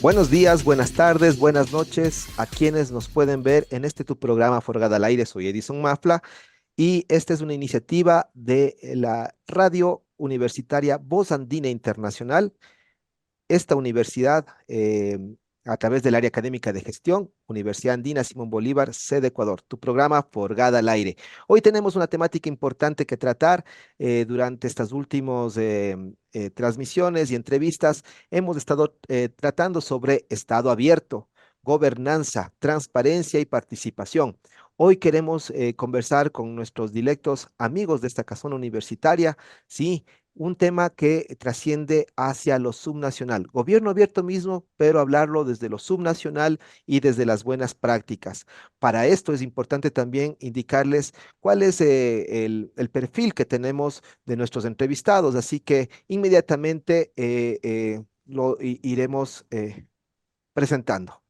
Buenos días, buenas tardes, buenas noches a quienes nos pueden ver en este tu programa Forgada al Aire. Soy Edison Mafla y esta es una iniciativa de la Radio Universitaria Voz Andina Internacional. Esta universidad, a través del área académica de gestión, Universidad Andina Simón Bolívar, sede Ecuador, tu programa Forgada al Aire. Hoy tenemos una temática importante que tratar durante estas últimas transmisiones y entrevistas. Hemos estado tratando sobre Estado abierto, gobernanza, transparencia y participación. Hoy queremos conversar con nuestros dilectos amigos de esta casona universitaria, sí, un tema que trasciende hacia lo subnacional. Gobierno abierto mismo, pero hablarlo desde lo subnacional y desde las buenas prácticas. Para esto es importante también indicarles cuál es el perfil que tenemos de nuestros entrevistados, así que inmediatamente iremos presentando.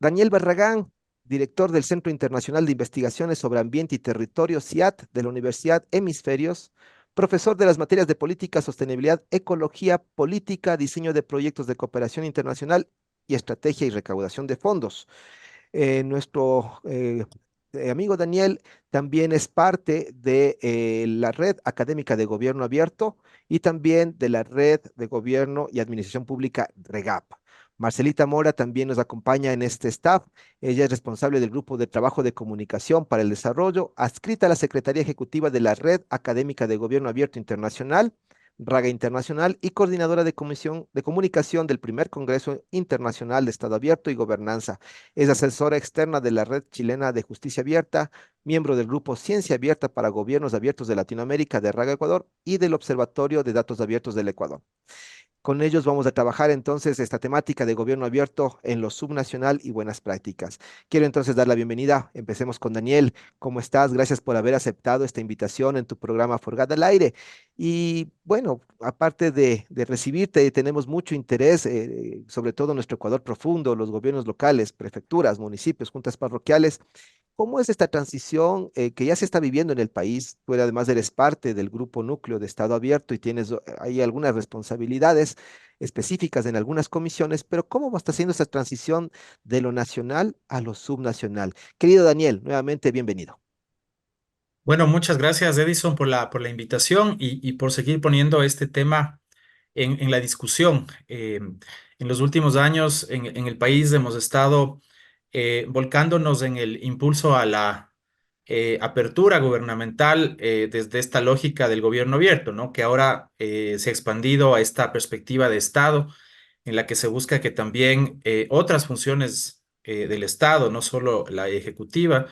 Daniel Barragán, director del Centro Internacional de Investigaciones sobre Ambiente y Territorio, CIAT, de la Universidad Hemisferios, profesor de las materias de Política, Sostenibilidad, Ecología, Política, Diseño de Proyectos de Cooperación Internacional y Estrategia y Recaudación de Fondos. Nuestro amigo Daniel también es parte de la Red Académica de Gobierno Abierto y también de la Red de Gobierno y Administración Pública REGAP. Marcelita Mora también nos acompaña en este staff. Ella es responsable del Grupo de Trabajo de Comunicación para el Desarrollo, adscrita a la Secretaría Ejecutiva de la Red Académica de Gobierno Abierto Internacional, RAGA Internacional, y coordinadora de Comisión de Comunicación del Primer Congreso Internacional de Estado Abierto y Gobernanza. Es asesora externa de la Red Chilena de Justicia Abierta, miembro del Grupo Ciencia Abierta para Gobiernos Abiertos de Latinoamérica de RAGA Ecuador y del Observatorio de Datos Abiertos del Ecuador. Con ellos vamos a trabajar entonces esta temática de gobierno abierto en lo subnacional y buenas prácticas. Quiero entonces dar la bienvenida. Empecemos con Daniel. ¿Cómo estás? Gracias por haber aceptado esta invitación en tu programa Forgada al Aire. Y bueno, aparte de recibirte, tenemos mucho interés, sobre todo en nuestro Ecuador profundo, los gobiernos locales, prefecturas, municipios, juntas parroquiales. ¿Cómo es esta transición que ya se está viviendo en el país? Tú además eres parte del grupo núcleo de Estado Abierto y tienes ahí algunas responsabilidades específicas en algunas comisiones, pero ¿cómo está haciendo esta transición de lo nacional a lo subnacional? Querido Daniel, nuevamente bienvenido. Bueno, muchas gracias, Edison, por la invitación y por seguir poniendo este tema en la discusión. En los últimos años en el país hemos estado volcándonos en el impulso a la apertura gubernamental desde esta lógica del gobierno abierto, ¿no? Que ahora se ha expandido a esta perspectiva de Estado en la que se busca que también otras funciones del Estado, no solo la ejecutiva,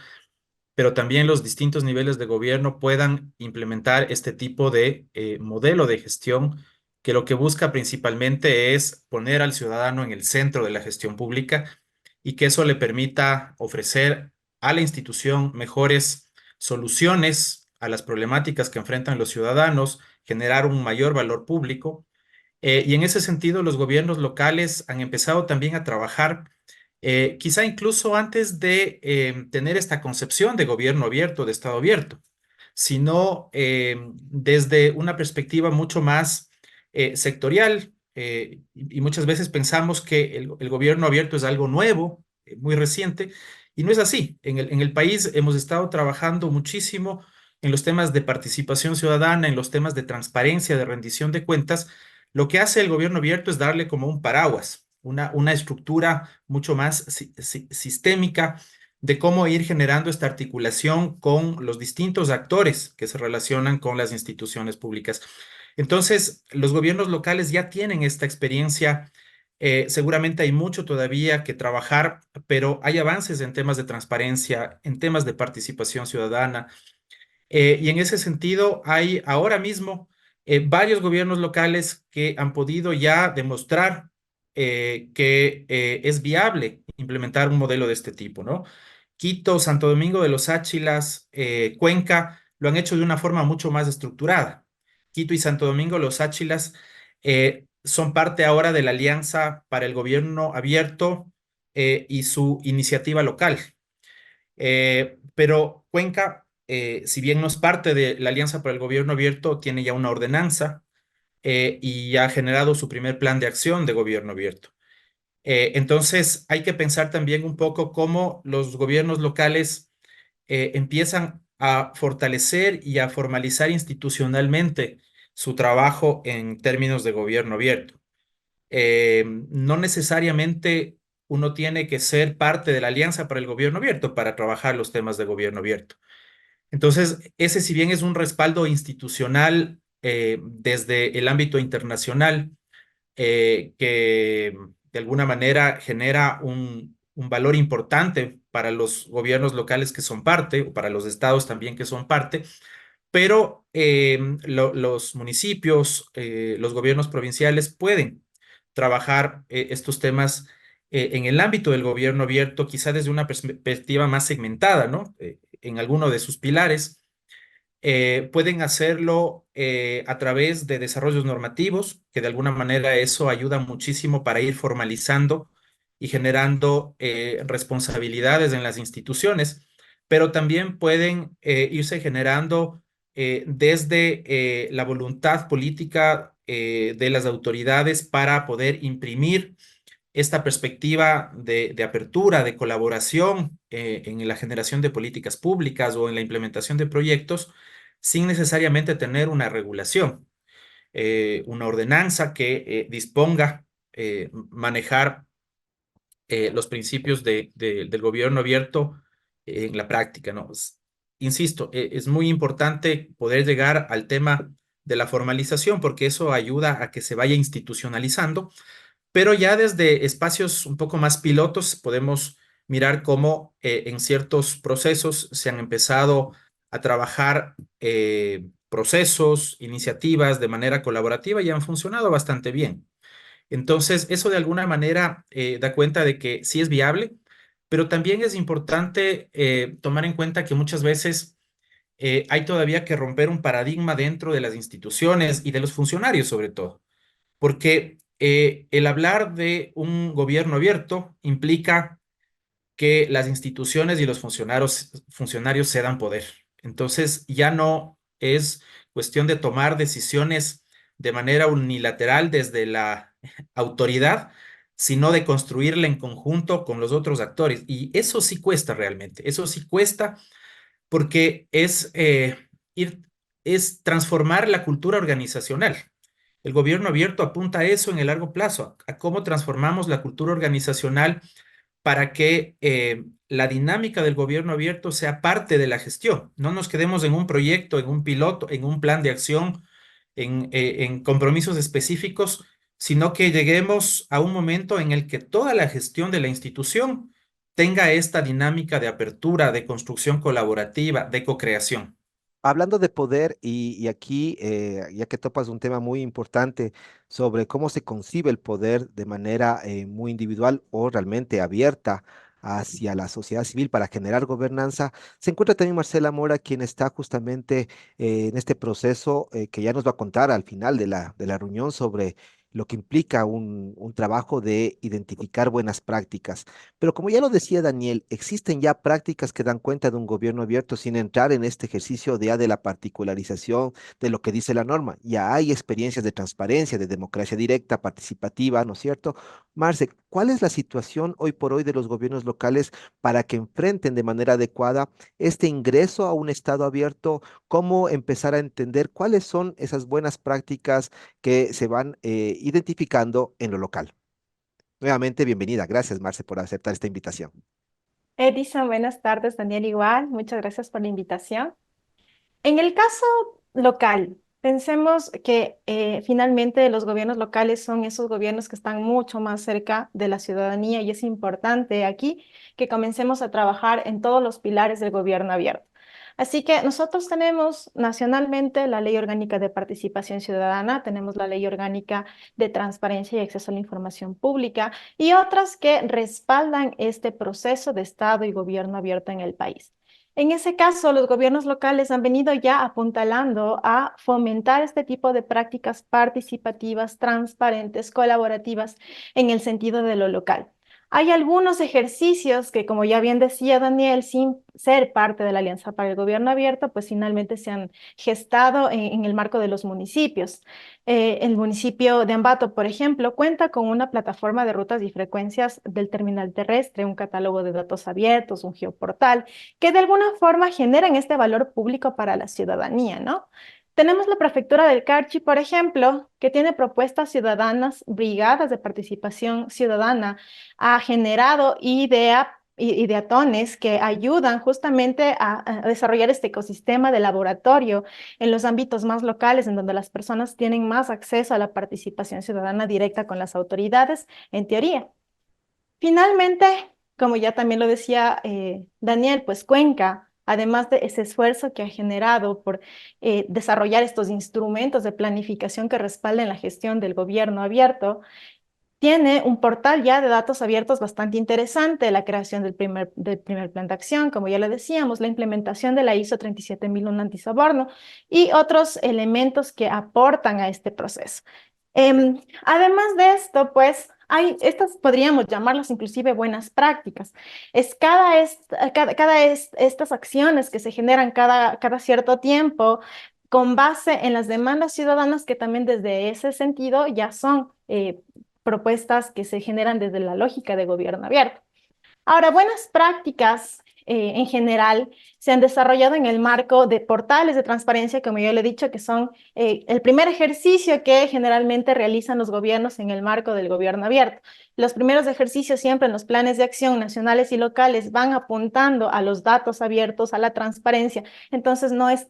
pero también los distintos niveles de gobierno puedan implementar este tipo de modelo de gestión que lo que busca principalmente es poner al ciudadano en el centro de la gestión pública y que eso le permita ofrecer a la institución mejores soluciones a las problemáticas que enfrentan los ciudadanos, generar un mayor valor público. Y en ese sentido, los gobiernos locales han empezado también a trabajar quizá incluso antes de tener esta concepción de gobierno abierto, de Estado abierto, sino desde una perspectiva mucho más sectorial. Y muchas veces pensamos que el gobierno abierto es algo nuevo, muy reciente, y no es así. En el país hemos estado trabajando muchísimo en los temas de participación ciudadana, en los temas de transparencia, de rendición de cuentas. Lo que hace el gobierno abierto es darle como un paraguas, una estructura mucho más sistémica de cómo ir generando esta articulación con los distintos actores que se relacionan con las instituciones públicas. Entonces, los gobiernos locales ya tienen esta experiencia. Seguramente hay mucho todavía que trabajar, pero hay avances en temas de transparencia, en temas de participación ciudadana. Y en ese sentido, hay ahora mismo varios gobiernos locales que han podido ya demostrar que es viable implementar un modelo de este tipo, ¿no? Quito, Santo Domingo de los Áchilas, Cuenca, lo han hecho de una forma mucho más estructurada. Quito y Santo Domingo de los Áchilas son parte ahora de la Alianza para el Gobierno Abierto y su iniciativa local. Pero Cuenca, si bien no es parte de la Alianza para el Gobierno Abierto, tiene ya una ordenanza y ha generado su primer plan de acción de gobierno abierto. Entonces, hay que pensar también un poco cómo los gobiernos locales empiezan a fortalecer y a formalizar institucionalmente su trabajo en términos de gobierno abierto. No necesariamente uno tiene que ser parte de la Alianza para el Gobierno Abierto para trabajar los temas de gobierno abierto. Entonces, ese si bien es un respaldo institucional desde el ámbito internacional, que de alguna manera genera un valor importante para los gobiernos locales que son parte, o para los estados también que son parte, pero los municipios, los gobiernos provinciales pueden trabajar estos temas en el ámbito del gobierno abierto, quizá desde una perspectiva más segmentada, ¿no? En alguno de sus pilares. Pueden hacerlo a través de desarrollos normativos, que de alguna manera eso ayuda muchísimo para ir formalizando y generando responsabilidades en las instituciones, pero también pueden irse generando desde la voluntad política de las autoridades para poder imprimir esta perspectiva de apertura, de colaboración en la generación de políticas públicas o en la implementación de proyectos, sin necesariamente tener una regulación, una ordenanza que disponga manejar los principios del gobierno abierto en la práctica, ¿no? Insisto, es muy importante poder llegar al tema de la formalización porque eso ayuda a que se vaya institucionalizando, pero ya desde espacios un poco más pilotos podemos mirar cómo en ciertos procesos se han empezado a trabajar procesos, iniciativas de manera colaborativa y han funcionado bastante bien. Entonces, eso de alguna manera da cuenta de que sí es viable, pero también es importante tomar en cuenta que muchas veces hay todavía que romper un paradigma dentro de las instituciones y de los funcionarios sobre todo, porque el hablar de un gobierno abierto implica que las instituciones y los funcionarios cedan poder. Entonces, ya no es cuestión de tomar decisiones de manera unilateral desde la autoridad, sino de construirla en conjunto con los otros actores. Y eso sí cuesta realmente, eso sí cuesta porque ir, es transformar la cultura organizacional. El gobierno abierto apunta a eso en el largo plazo, a cómo transformamos la cultura organizacional para que la dinámica del gobierno abierto sea parte de la gestión. No nos quedemos en un proyecto, en un piloto, en un plan de acción, en compromisos específicos, sino que lleguemos a un momento en el que toda la gestión de la institución tenga esta dinámica de apertura, de construcción colaborativa, de co-creación. Hablando de poder, y aquí, ya que topas un tema muy importante sobre cómo se concibe el poder de manera muy individual o realmente abierta hacia la sociedad civil para generar gobernanza, se encuentra también Marcela Mora, quien está justamente en este proceso que ya nos va a contar al final de la reunión sobre lo que implica un trabajo de identificar buenas prácticas. Pero como ya lo decía Daniel, existen ya prácticas que dan cuenta de un gobierno abierto sin entrar en este ejercicio de, de la particularización de lo que dice la norma. Ya hay experiencias de transparencia, de democracia directa, participativa, ¿no es cierto? Marce, ¿cuál es la situación hoy por hoy de los gobiernos locales para que enfrenten de manera adecuada este ingreso a un Estado abierto? ¿Cómo empezar a entender cuáles son esas buenas prácticas que se van identificando en lo local? Nuevamente, bienvenida. Gracias, Marce, por aceptar esta invitación. Edison, buenas tardes, Daniel igual. Muchas gracias por la invitación. En el caso local, pensemos que finalmente los gobiernos locales son esos gobiernos que están mucho más cerca de la ciudadanía y es importante aquí que comencemos a trabajar en todos los pilares del gobierno abierto. Así que nosotros tenemos nacionalmente la Ley Orgánica de Participación Ciudadana, tenemos la Ley Orgánica de Transparencia y Acceso a la Información Pública y otras que respaldan este proceso de Estado y gobierno abierto en el país. En ese caso, los gobiernos locales han venido ya apuntalando a fomentar este tipo de prácticas participativas, transparentes, colaborativas en el sentido de lo local. Hay algunos ejercicios que, como ya bien decía Daniel, sin ser parte de la Alianza para el Gobierno Abierto, pues finalmente se han gestado en el marco de los municipios. El municipio de Ambato, por ejemplo, cuenta con una plataforma de rutas y frecuencias del terminal terrestre, un catálogo de datos abiertos, un geoportal, que de alguna forma generan este valor público para la ciudadanía, ¿no? Tenemos la prefectura del Carchi, por ejemplo, que tiene propuestas ciudadanas, brigadas de participación ciudadana, ha generado ideatones que ayudan justamente a desarrollar este ecosistema de laboratorio en los ámbitos más locales, en donde las personas tienen más acceso a la participación ciudadana directa con las autoridades, en teoría. Finalmente, como ya también lo decía Daniel, pues Cuenca, además de ese esfuerzo que ha generado por desarrollar estos instrumentos de planificación que respalden la gestión del gobierno abierto, tiene un portal ya de datos abiertos bastante interesante, la creación del primer plan de acción, como ya le decíamos, la implementación de la ISO 37001 antisoborno y otros elementos que aportan a este proceso. Además de esto, pues, estas podríamos llamarlas inclusive buenas prácticas. Es estas acciones que se generan cada cierto tiempo con base en las demandas ciudadanas que también desde ese sentido ya son propuestas que se generan desde la lógica de gobierno abierto. Ahora, buenas prácticas en general se han desarrollado en el marco de portales de transparencia, como yo le he dicho, que son el primer ejercicio que generalmente realizan los gobiernos en el marco del gobierno abierto. Los primeros ejercicios siempre en los planes de acción nacionales y locales van apuntando a los datos abiertos, a la transparencia. Entonces no es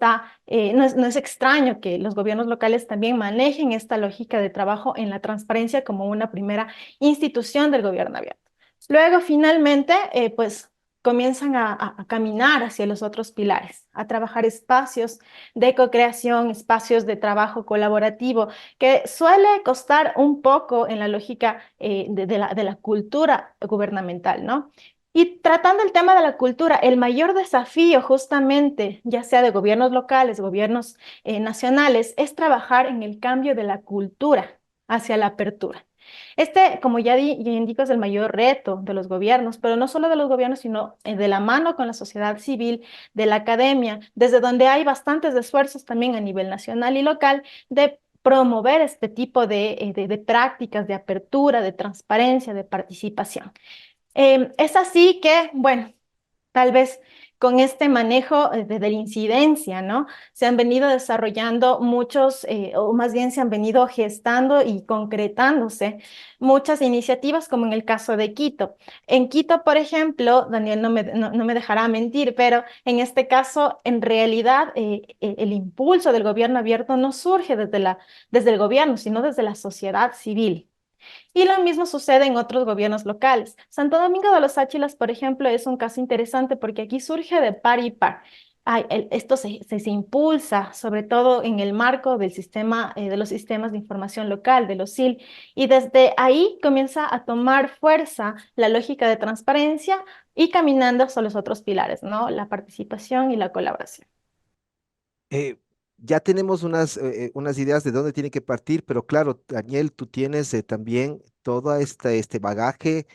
extraño que los gobiernos locales también manejen esta lógica de trabajo en la transparencia como una primera institución del gobierno abierto. Luego, finalmente, pues comienzan a caminar hacia los otros pilares, a trabajar espacios de co-creación, espacios de trabajo colaborativo, que suele costar un poco en la lógica de la cultura gubernamental, ¿no? Y tratando el tema de la cultura, el mayor desafío justamente, ya sea de gobiernos locales, gobiernos nacionales, es trabajar en el cambio de la cultura hacia la apertura. Como ya indico, es el mayor reto de los gobiernos, pero no solo de los gobiernos, sino de la mano con la sociedad civil, de la academia, desde donde hay bastantes esfuerzos también a nivel nacional y local de promover este tipo de prácticas de apertura, de transparencia, de participación. Es así que, bueno, tal vez con este manejo de la incidencia, ¿no? Se han venido desarrollando o más bien se han venido gestando y concretándose muchas iniciativas, como en el caso de Quito. En Quito, por ejemplo, Daniel no me dejará mentir, pero en este caso, en realidad, el impulso del gobierno abierto no surge desde el gobierno, sino desde la sociedad civil. Y lo mismo sucede en otros gobiernos locales. Santo Domingo de los Áchilas, por ejemplo, es un caso interesante porque aquí surge de par y par. Esto se impulsa, sobre todo en el marco del sistema, de los sistemas de información local, de los SIL, y desde ahí comienza a tomar fuerza la lógica de transparencia y caminando hacia los otros pilares, ¿no? La participación y la colaboración. Eh, ya tenemos unas ideas de dónde tiene que partir, pero claro, Daniel, tú tienes también todo este bagaje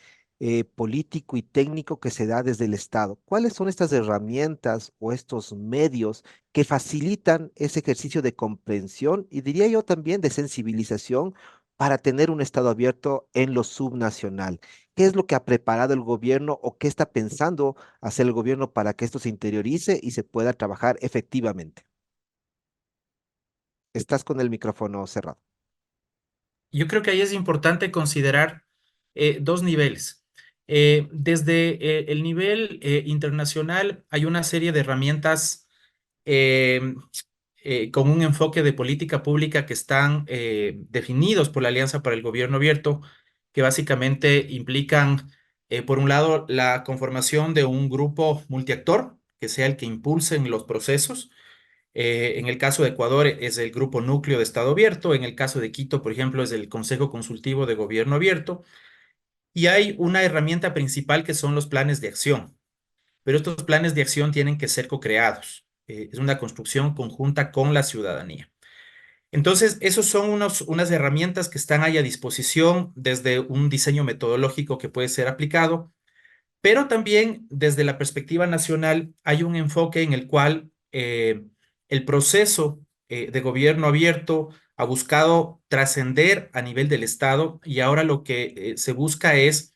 político y técnico que se da desde el Estado. ¿Cuáles son estas herramientas o estos medios que facilitan ese ejercicio de comprensión y diría yo también de sensibilización para tener un Estado abierto en lo subnacional? ¿Qué es lo que ha preparado el gobierno o qué está pensando hacer el gobierno para que esto se interiorice y se pueda trabajar efectivamente? Estás con el micrófono cerrado. Yo creo que ahí es importante considerar dos niveles. Desde el nivel internacional hay una serie de herramientas eh, con un enfoque de política pública que están definidos por la Alianza para el Gobierno Abierto, que básicamente implican, por un lado, la conformación de un grupo multiactor, que sea el que impulse en los procesos. En el caso de Ecuador es el Grupo Núcleo de Estado Abierto, en el caso de Quito, por ejemplo, es el Consejo Consultivo de Gobierno Abierto, y hay una herramienta principal que son los planes de acción, pero estos planes de acción tienen que ser co-creados. Es una construcción conjunta con la ciudadanía. Entonces, esos son unas herramientas que están ahí a disposición desde un diseño metodológico que puede ser aplicado, pero también desde la perspectiva nacional hay un enfoque en el cual el proceso de gobierno abierto ha buscado trascender a nivel del Estado y ahora lo que se busca es,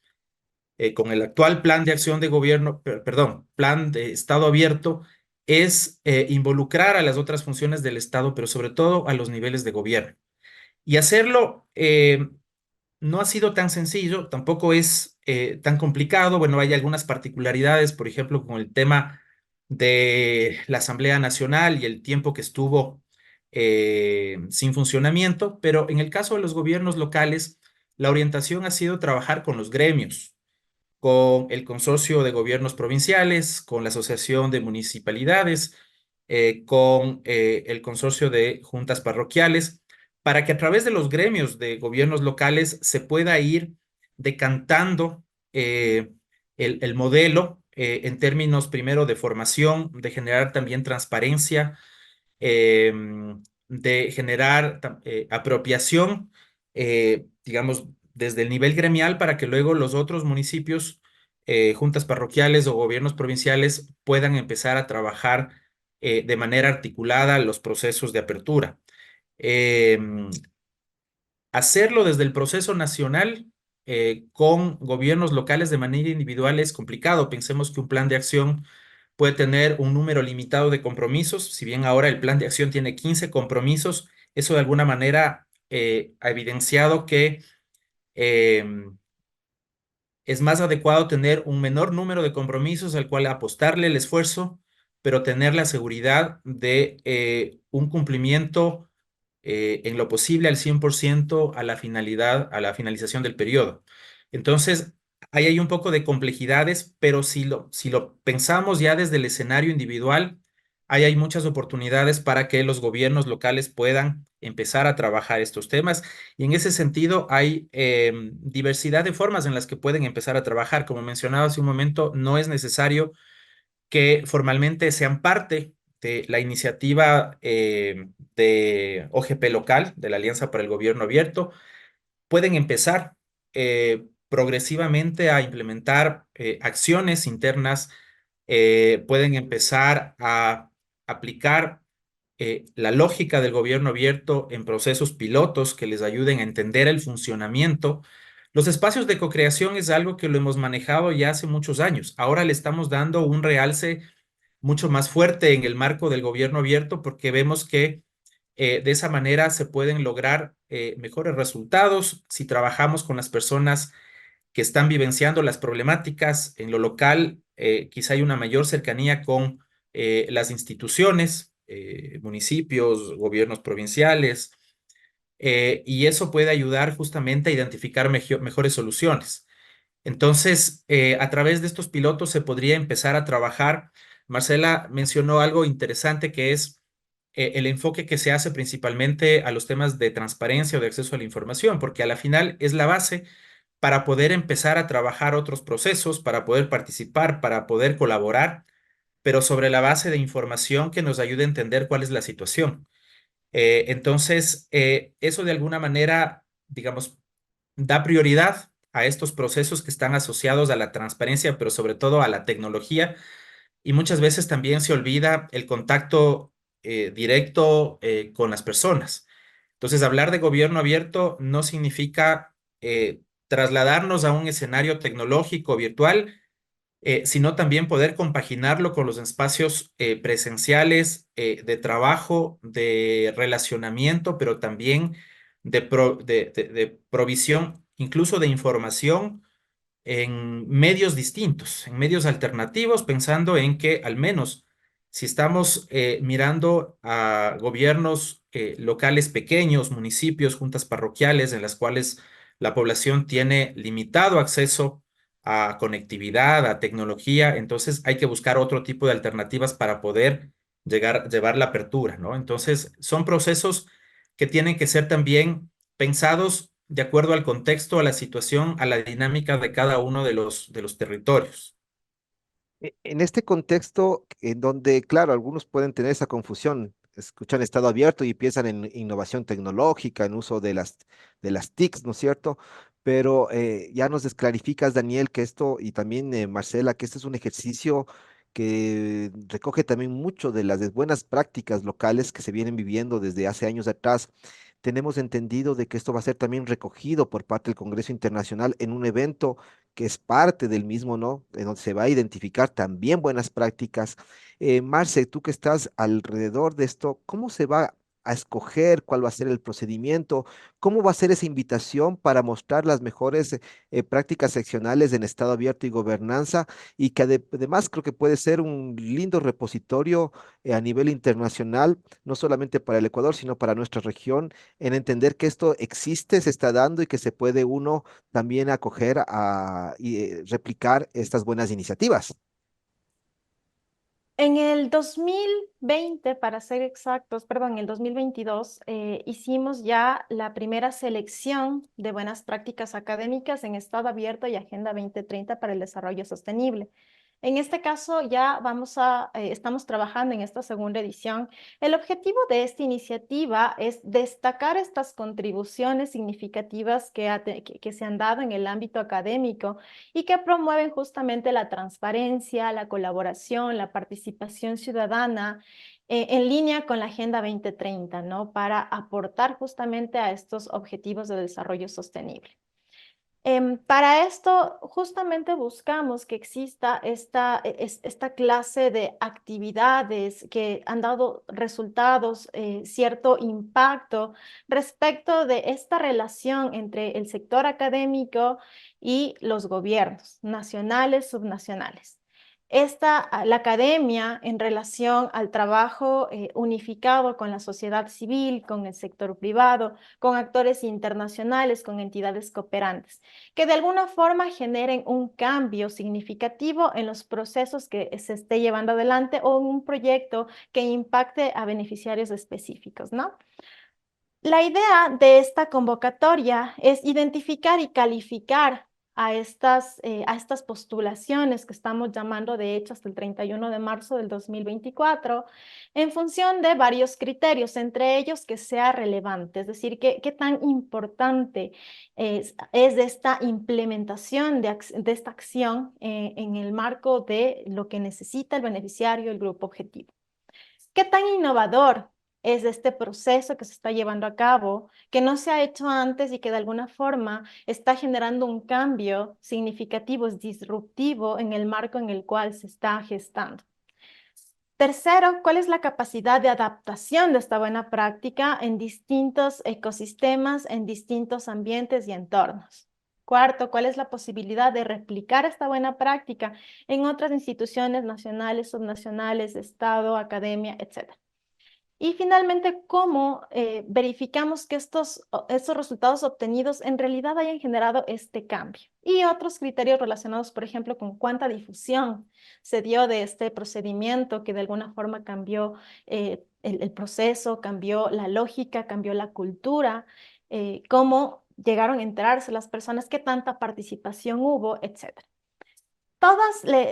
con el actual plan de acción de gobierno, perdón, plan de Estado abierto, es involucrar a las otras funciones del Estado, pero sobre todo a los niveles de gobierno. Y hacerlo no ha sido tan sencillo, tampoco es tan complicado. Bueno, hay algunas particularidades, por ejemplo, con el tema de la Asamblea Nacional y el tiempo que estuvo sin funcionamiento, pero en el caso de los gobiernos locales, la orientación ha sido trabajar con los gremios, con el Consorcio de Gobiernos Provinciales, con la Asociación de Municipalidades, con el Consorcio de Juntas Parroquiales, para que a través de los gremios de gobiernos locales se pueda ir decantando el modelo en términos primero de formación, de generar también transparencia, eh, de generar apropiación, digamos, desde el nivel gremial para que luego los otros municipios, juntas parroquiales o gobiernos provinciales puedan empezar a trabajar de manera articulada los procesos de apertura. Hacerlo desde el proceso nacional con gobiernos locales de manera individual es complicado. Pensemos que un plan de acción puede tener un número limitado de compromisos. Si bien ahora el plan de acción tiene 15 compromisos, eso de alguna manera ha evidenciado que es más adecuado tener un menor número de compromisos al cual apostarle el esfuerzo, pero tener la seguridad de un cumplimiento en lo posible al 100% a la finalidad, a la finalización del periodo. Entonces, ahí hay un poco de complejidades, pero si lo pensamos ya desde el escenario individual, ahí hay muchas oportunidades para que los gobiernos locales puedan empezar a trabajar estos temas. Y en ese sentido, hay diversidad de formas en las que pueden empezar a trabajar. Como mencionaba hace un momento, no es necesario que formalmente sean parte de la iniciativa de OGP local, de la Alianza para el Gobierno Abierto. Pueden empezar progresivamente a implementar acciones internas, pueden empezar a aplicar la lógica del gobierno abierto en procesos pilotos que les ayuden a entender el funcionamiento. Los espacios de cocreación es algo que lo hemos manejado ya hace muchos años. Ahora le estamos dando un realce mucho más fuerte en el marco del gobierno abierto porque vemos que de esa manera se pueden lograr mejores resultados si trabajamos con las personas que están vivenciando las problemáticas en lo local. Quizá hay una mayor cercanía con las instituciones, municipios, gobiernos provinciales, y eso puede ayudar justamente a identificar mejores soluciones. Entonces, a través de estos pilotos se podría empezar a trabajar. Marcela mencionó algo interesante que es el enfoque que se hace principalmente a los temas de transparencia o de acceso a la información, porque a la final es la base para poder empezar a trabajar otros procesos, para poder participar, para poder colaborar, pero sobre la base de información que nos ayude a entender cuál es la situación. Entonces, eso de alguna manera, digamos, da prioridad a estos procesos que están asociados a la transparencia, pero sobre todo a la tecnología. Y muchas veces también se olvida el contacto directo con las personas. Entonces, hablar de gobierno abierto no significa trasladarnos a un escenario tecnológico virtual, sino también poder compaginarlo con los espacios presenciales de trabajo, de relacionamiento, pero también de provisión, incluso de información en medios distintos, en medios alternativos, pensando en que al menos si estamos mirando a gobiernos locales pequeños, municipios, juntas parroquiales, en las cuales la población tiene limitado acceso a conectividad, a tecnología, entonces hay que buscar otro tipo de alternativas para poder llevar la apertura, ¿no? Entonces, son procesos que tienen que ser también pensados de acuerdo al contexto, a la situación, a la dinámica de cada uno de los territorios. En este contexto, en donde, claro, algunos pueden tener esa confusión escuchan estado abierto y piensan en innovación tecnológica, en uso de las TICs, ¿no es cierto? Pero ya nos desclarificas, Daniel, que esto, y también Marcela, que este es un ejercicio que recoge también mucho de las buenas prácticas locales que se vienen viviendo desde hace años atrás. Tenemos entendido de que esto va a ser también recogido por parte del Congreso Internacional en un evento que es parte del mismo, ¿no? En donde se va a identificar también buenas prácticas. Marce, tú que estás alrededor de esto, ¿cómo se va a escoger cuál va a ser el procedimiento? ¿Cómo va a ser esa invitación para mostrar las mejores prácticas seccionales en estado abierto y gobernanza? Y que además creo que puede ser un lindo repositorio a nivel internacional, no solamente para el Ecuador, sino para nuestra región, en entender que esto existe, se está dando y que se puede uno también acoger y replicar estas buenas iniciativas. En el 2020, para ser exactos, perdón, en el 2022, hicimos ya la primera selección de buenas prácticas académicas en estado abierto y Agenda 2030 para el desarrollo sostenible. En este caso ya estamos trabajando en esta segunda edición. El objetivo de esta iniciativa es destacar estas contribuciones significativas que se han dado en el ámbito académico y que promueven justamente la transparencia, la colaboración, la participación ciudadana en línea con la Agenda 2030, ¿no? Para aportar justamente a estos objetivos de desarrollo sostenible. Para esto, justamente buscamos que exista esta clase de actividades que han dado resultados, cierto impacto respecto de esta relación entre el sector académico y los gobiernos nacionales, subnacionales. La academia en relación al trabajo unificado con la sociedad civil, con el sector privado, con actores internacionales, con entidades cooperantes que de alguna forma generen un cambio significativo en los procesos que se esté llevando adelante o en un proyecto que impacte a beneficiarios específicos, ¿no? La idea de esta convocatoria es identificar y calificar a estas postulaciones que estamos llamando de hecho hasta el 31 de marzo del 2024 en función de varios criterios, entre ellos que sea relevante, es decir, qué tan importante es esta implementación de esta acción en el marco de lo que necesita el beneficiario, el grupo objetivo. ¿Qué tan innovador es este proceso que se está llevando a cabo, que no se ha hecho antes y que de alguna forma está generando un cambio significativo, es disruptivo en el marco en el cual se está gestando? Tercero, ¿cuál es la capacidad de adaptación de esta buena práctica en distintos ecosistemas, en distintos ambientes y entornos? Cuarto, ¿cuál es la posibilidad de replicar esta buena práctica en otras instituciones nacionales, subnacionales, Estado, academia, etcétera? Y finalmente, ¿cómo verificamos que estos resultados obtenidos en realidad hayan generado este cambio? Y otros criterios relacionados, por ejemplo, con cuánta difusión se dio de este procedimiento que de alguna forma cambió el proceso, cambió la lógica, cambió la cultura, cómo llegaron a enterarse las personas, qué tanta participación hubo, etcétera.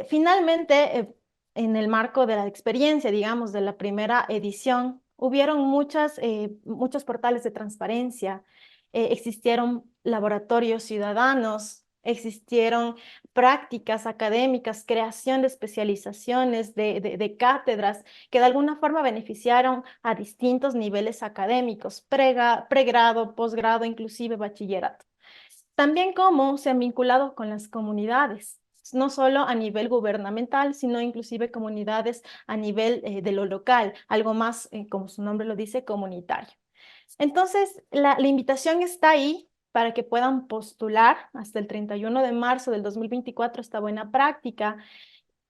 Finalmente, en el marco de la experiencia, digamos, de la primera edición, hubieron muchos portales de transparencia, existieron laboratorios ciudadanos, existieron prácticas académicas, creación de especializaciones, de cátedras que de alguna forma beneficiaron a distintos niveles académicos, pregrado, posgrado, inclusive bachillerato. También cómo se han vinculado con las comunidades, no solo a nivel gubernamental, sino inclusive comunidades a nivel de lo local, algo más, como su nombre lo dice, comunitario. Entonces, la invitación está ahí para que puedan postular hasta el 31 de marzo del 2024 esta buena práctica,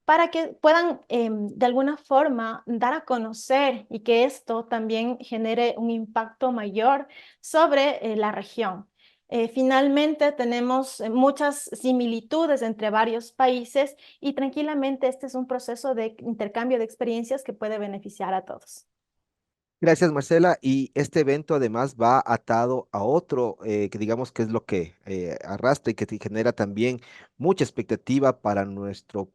para que puedan de alguna forma dar a conocer y que esto también genere un impacto mayor sobre la región. Finalmente, tenemos muchas similitudes entre varios países y tranquilamente este es un proceso de intercambio de experiencias que puede beneficiar a todos. Gracias, Marcela. Y este evento además va atado a otro, que digamos que es lo que arrastra y que te genera también mucha expectativa para nuestros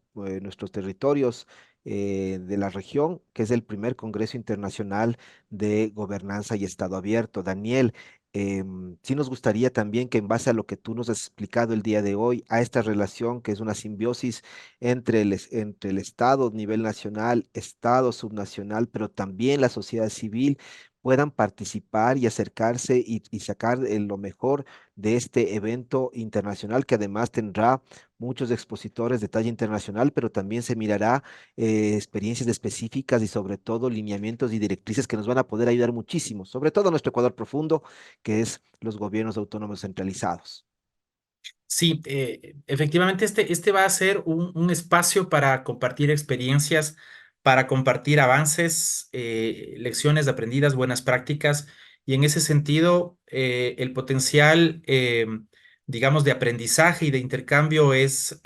territorios de la región, que es el primer Congreso Internacional de Gobernanza y Estado Abierto. Daniel, sí nos gustaría también que en base a lo que tú nos has explicado el día de hoy, a esta relación que es una simbiosis entre el Estado, nivel nacional, Estado subnacional, pero también la sociedad civil puedan participar y acercarse y sacar lo mejor de este evento internacional que además tendrá muchos expositores de talla internacional, pero también se mirará experiencias específicas y sobre todo lineamientos y directrices que nos van a poder ayudar muchísimo, sobre todo en nuestro Ecuador profundo, que es los gobiernos autónomos centralizados. Sí, efectivamente este va a ser un espacio para compartir experiencias, para compartir avances, lecciones aprendidas, buenas prácticas, y en ese sentido el potencial, digamos, de aprendizaje y de intercambio es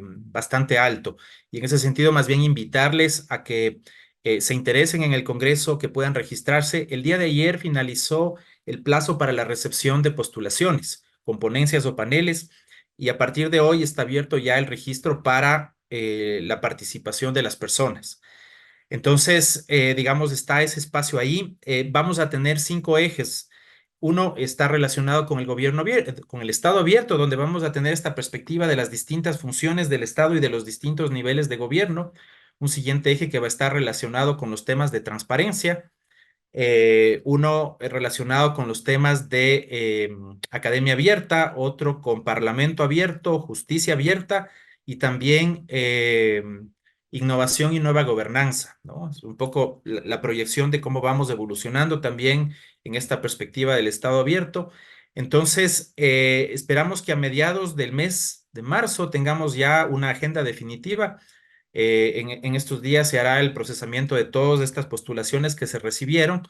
bastante alto. Y en ese sentido, más bien invitarles a que se interesen en el Congreso, que puedan registrarse. El día de ayer finalizó el plazo para la recepción de postulaciones con ponencias o paneles y a partir de hoy está abierto ya el registro para la participación de las personas. Entonces, digamos, está ese espacio ahí. Vamos a tener 5 ejes. Uno está relacionado con el gobierno abierto, con el Estado abierto, donde vamos a tener esta perspectiva de las distintas funciones del Estado y de los distintos niveles de gobierno. Un siguiente eje que va a estar relacionado con los temas de transparencia, uno relacionado con los temas de academia abierta, otro con parlamento abierto, justicia abierta y también innovación y nueva gobernanza, ¿no? Es un poco la proyección de cómo vamos evolucionando también en esta perspectiva del Estado abierto. Entonces, esperamos que a mediados del mes de marzo tengamos ya una agenda definitiva. En estos días se hará el procesamiento de todas estas postulaciones que se recibieron,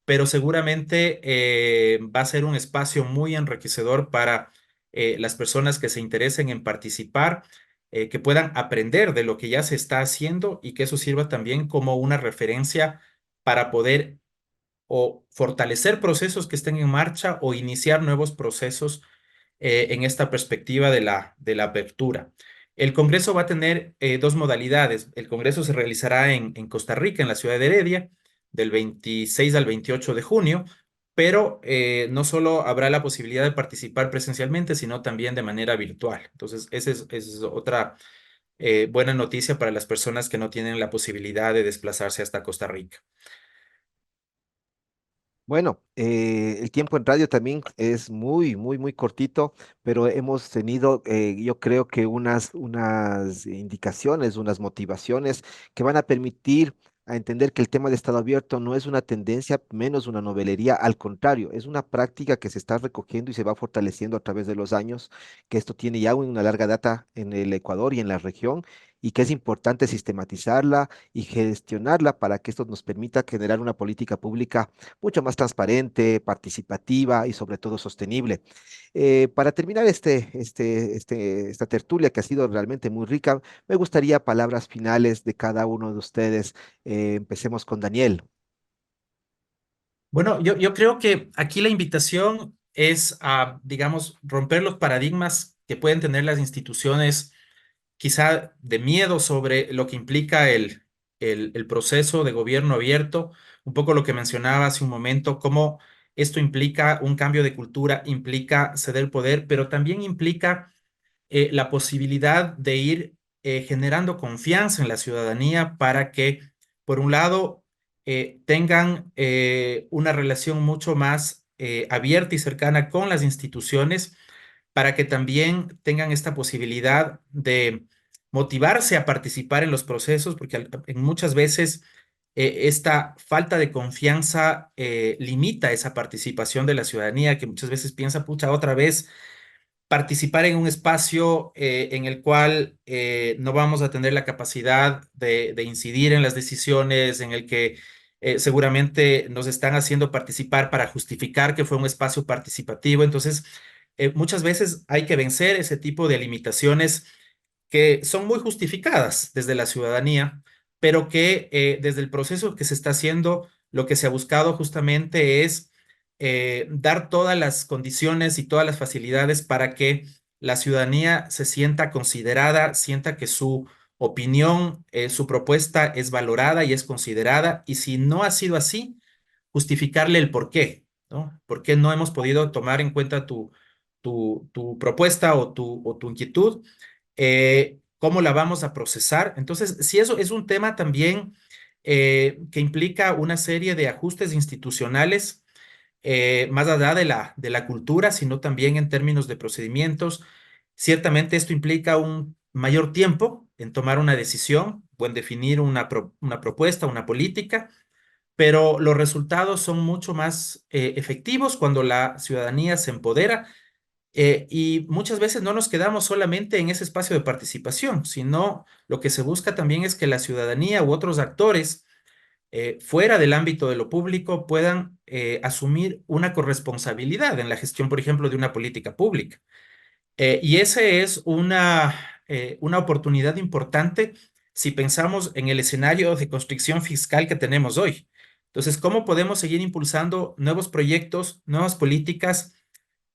pero seguramente va a ser un espacio muy enriquecedor para las personas que se interesen en participar, que puedan aprender de lo que ya se está haciendo y que eso sirva también como una referencia para poder o fortalecer procesos que estén en marcha o iniciar nuevos procesos en esta perspectiva de la apertura. El Congreso va a tener dos modalidades. El Congreso se realizará en Costa Rica, en la ciudad de Heredia, del 26 al 28 de junio, pero no solo habrá la posibilidad de participar presencialmente, sino también de manera virtual. Entonces, esa es otra buena noticia para las personas que no tienen la posibilidad de desplazarse hasta Costa Rica. Bueno, el tiempo en radio también es muy cortito, pero hemos tenido, yo creo que unas indicaciones, unas motivaciones que van a permitir a entender que el tema de estado abierto no es una tendencia, menos una novelería, al contrario, es una práctica que se está recogiendo y se va fortaleciendo a través de los años, que esto tiene ya una larga data en el Ecuador y en la región, y que es importante sistematizarla y gestionarla para que esto nos permita generar una política pública mucho más transparente, participativa y sobre todo sostenible. Para terminar esta tertulia que ha sido realmente muy rica, me gustaría palabras finales de cada uno de ustedes. Empecemos con Daniel. Bueno, yo creo que aquí la invitación es a, digamos, romper los paradigmas que pueden tener las instituciones, quizá de miedo sobre lo que implica el proceso de gobierno abierto, un poco lo que mencionaba hace un momento, cómo esto implica un cambio de cultura, implica ceder poder, pero también implica la posibilidad de ir generando confianza en la ciudadanía para que, por un lado, tengan una relación mucho más abierta y cercana con las instituciones, para que también tengan esta posibilidad de motivarse a participar en los procesos, porque en muchas veces esta falta de confianza limita esa participación de la ciudadanía, que muchas veces piensa, pucha, otra vez participar en un espacio en el cual no vamos a tener la capacidad de incidir en las decisiones, en el que seguramente nos están haciendo participar para justificar que fue un espacio participativo. Entonces, muchas veces hay que vencer ese tipo de limitaciones que son muy justificadas desde la ciudadanía, pero que desde el proceso que se está haciendo lo que se ha buscado justamente es dar todas las condiciones y todas las facilidades para que la ciudadanía se sienta considerada, sienta que su opinión, su propuesta es valorada y es considerada, y si no ha sido así, justificarle el por qué, ¿no? ¿Por qué no hemos podido tomar en cuenta tu propuesta o tu inquietud? ¿Cómo la vamos a procesar? Entonces, si eso es un tema también que implica una serie de ajustes institucionales, más allá de la cultura, sino también en términos de procedimientos. Ciertamente esto implica un mayor tiempo en tomar una decisión o en definir una propuesta, una política, pero los resultados son mucho más efectivos cuando la ciudadanía se empodera, y muchas veces no nos quedamos solamente en ese espacio de participación, sino lo que se busca también es que la ciudadanía u otros actores fuera del ámbito de lo público puedan asumir una corresponsabilidad en la gestión, por ejemplo, de una política pública. Y esa es una oportunidad importante si pensamos en el escenario de constricción fiscal que tenemos hoy. Entonces, ¿cómo podemos seguir impulsando nuevos proyectos, nuevas políticas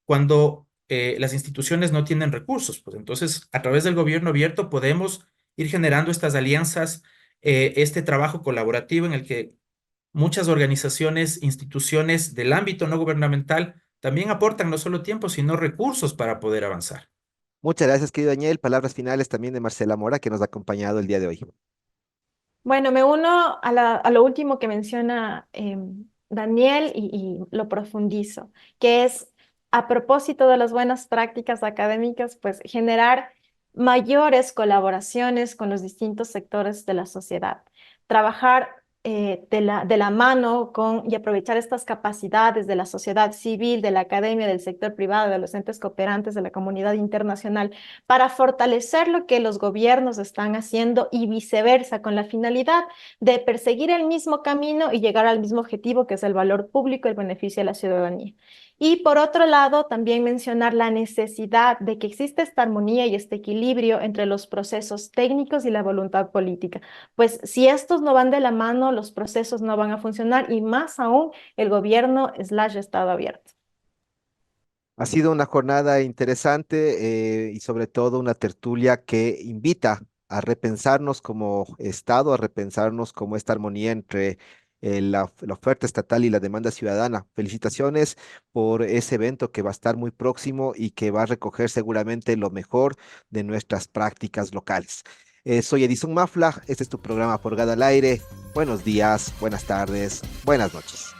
cuando las instituciones no tienen recursos? Pues entonces, a través del gobierno abierto podemos ir generando estas alianzas, este trabajo colaborativo en el que muchas organizaciones, instituciones del ámbito no gubernamental también aportan no solo tiempo, sino recursos para poder avanzar. Muchas gracias, querido Daniel. Palabras finales también de Marcela Mora, que nos ha acompañado el día de hoy. Bueno, me uno a lo último que menciona Daniel y lo profundizo, que es a propósito de las buenas prácticas académicas, pues generar mayores colaboraciones con los distintos sectores de la sociedad, trabajar de la mano con y aprovechar estas capacidades de la sociedad civil, de la academia, del sector privado, de los entes cooperantes, de la comunidad internacional, para fortalecer lo que los gobiernos están haciendo y viceversa, con la finalidad de perseguir el mismo camino y llegar al mismo objetivo, que es el valor público y el beneficio de la ciudadanía. Y por otro lado, también mencionar la necesidad de que exista esta armonía y este equilibrio entre los procesos técnicos y la voluntad política. Pues si estos no van de la mano, los procesos no van a funcionar, y más aún el gobierno / Estado abierto. Ha sido una jornada interesante y sobre todo una tertulia que invita a repensarnos como Estado, a repensarnos como esta armonía entre la oferta estatal y la demanda ciudadana. Felicitaciones por ese evento que va a estar muy próximo y que va a recoger seguramente lo mejor de nuestras prácticas locales. Soy Edison Mafla, este es tu programa Forgada al Aire. Buenos días, buenas tardes, buenas noches.